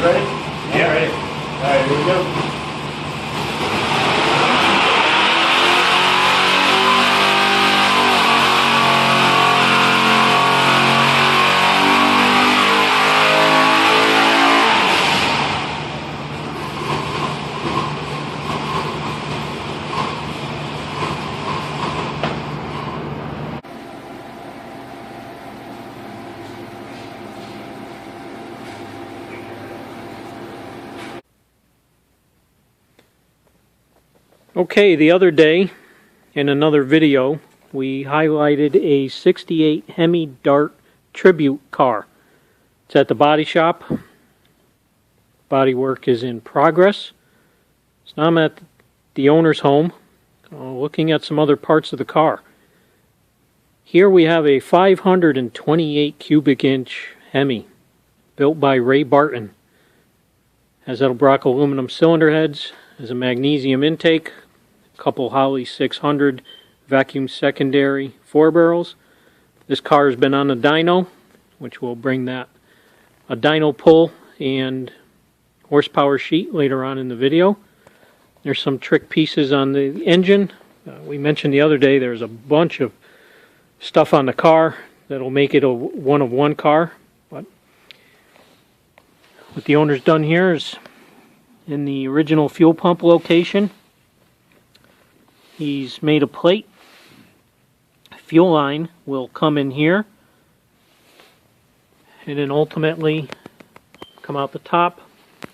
guys ready? Yeah. Ready. Alright, here we go. Okay, the other day in another video we highlighted a 68 Hemi Dart tribute car. It's at the body shop. Body work is in progress. So now I'm at the owner's home looking at some other parts of the car. Here we have a 528 cubic inch Hemi built by RayBarton. Has Edelbrock aluminum cylinder heads, has a magnesium intake, couple Holley 600 vacuum secondary 4-barrels. This car has been on a dyno, which will bring that a dyno pull and horsepower sheet later on in the video. There's some trick pieces on the engine. We mentioned the other day there's a bunch of stuff on the car that'll make it a one-of-one car. But what the owner's done here is in the original fuel pump location, he's made a plate. Fuel line will come in here and then ultimately come out the top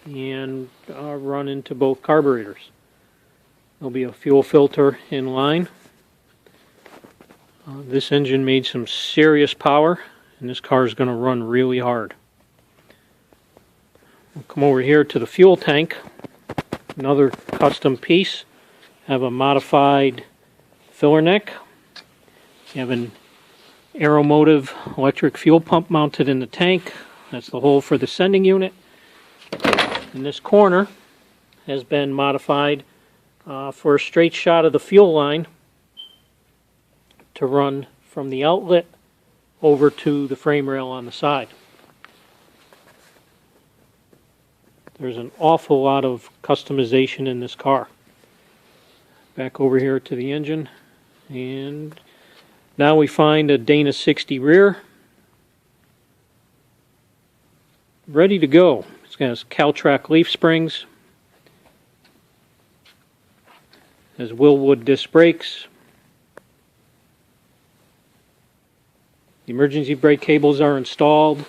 and run into both carburetors. There'll be a fuel filter in line. This engine made some serious power and this car is going to run really hard. We'll come over here to the fuel tank. Another custom piece. Have a modified filler neck. You have an Aeromotive electric fuel pump mounted in the tank. That's the hole for the sending unit. And this corner has been modified for a straight shot of the fuel line to run from the outlet over to the frame rail on the side. There's an awful lot of customization in this car. Back over here to the engine, and now we find a Dana 60 rear ready to go. It's got Cal-Trac leaf springs, has Wilwood disc brakes. The emergency brake cables are installed.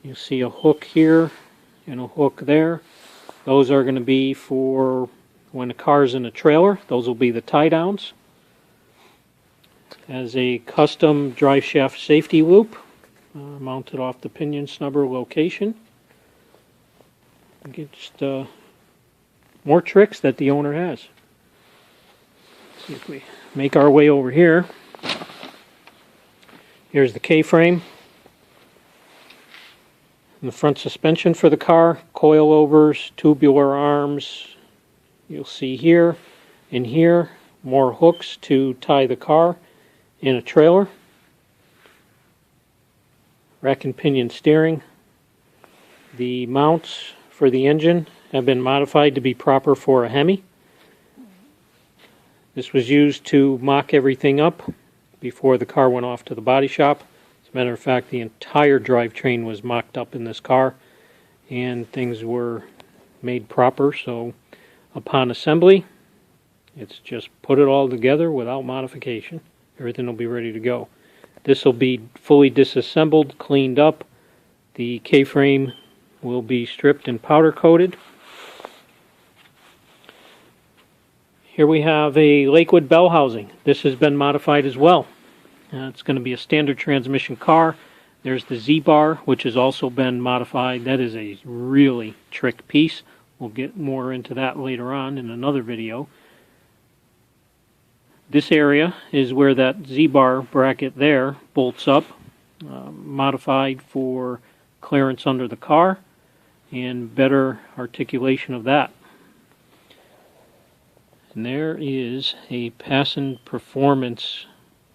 You'll see a hook here and a hook there. Those are going to be for when the car's in a trailer. Those will be the tie downs. Has a custom drive shaft safety loop mounted off the pinion snubber location. Just more tricks that the owner has. Let's see if we make our way over here. Here's the K-frame. The front suspension for the car, coilovers, tubular arms. You'll see here and here more hooks to tie the car in a trailer. Rack and pinion steering. The mounts for the engine have been modified to be proper for a Hemi. This was used to mock everything up before the car went off to the body shop. As a matter of fact, the entire drivetrain was mocked up in this car and things were made proper, so upon assembly it's just put it all together without modification. Everything will be ready to go. This will be fully disassembled, cleaned up. The K-frame will be stripped and powder coated. Here we have a Lakewood Bellhousing. This has been modified as well. It's going to be a standard transmission car. There's the Z-bar, which has also been modified. That is a really trick piece. We'll get more into that later on in another video. This area is where that Z-bar bracket there bolts up, modified for clearance under the car and better articulation of that. And there is a Passon Performance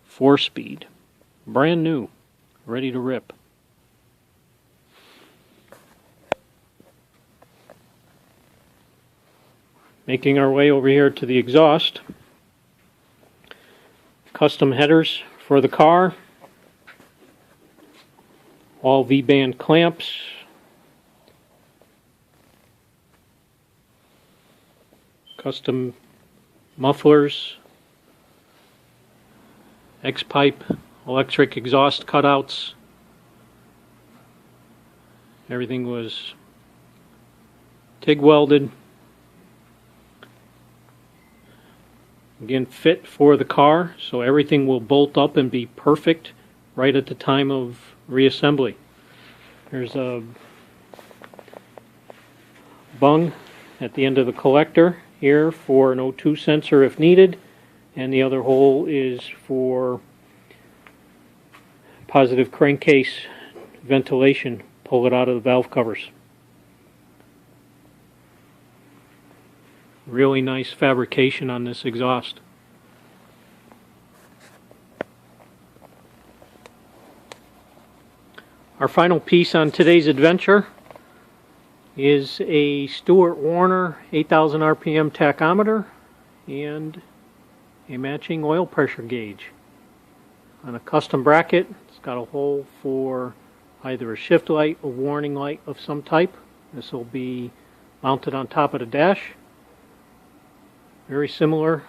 4-speed, brand new, ready to rip. Making our way over here to the exhaust. Custom headers for the car. All V-band clamps. Custom mufflers. X-pipe, electric exhaust cutouts. Everything was TIG welded. Again, fit for the car, so everything will bolt up and be perfect right at the time of reassembly. There's a bung at the end of the collector here for an O2 sensor if needed, and the other hole is for positive crankcase ventilation. Pull it out of the valve covers. Really nice fabrication on this exhaust. Our final piece on today's adventure is a Stewart Warner 8,000 RPM tachometer and a matching oil pressure gauge. On a custom bracket, it's got a hole for either a shift light or warning light of some type. This will be mounted on top of the dash. Very similar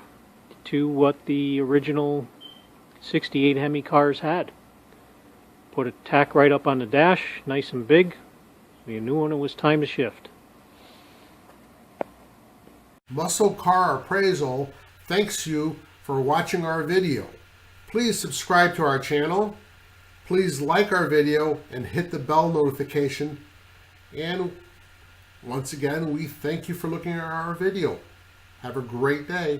to what the original 68 Hemi cars had. Put a tack right up on the dash, nice and big. You knew when it was time to shift. Muscle Car Appraisal thanks you for watching our video. Please subscribe to our channel. Please like our video and hit the bell notification. And once again, we thank you for looking at our video. Have a great day.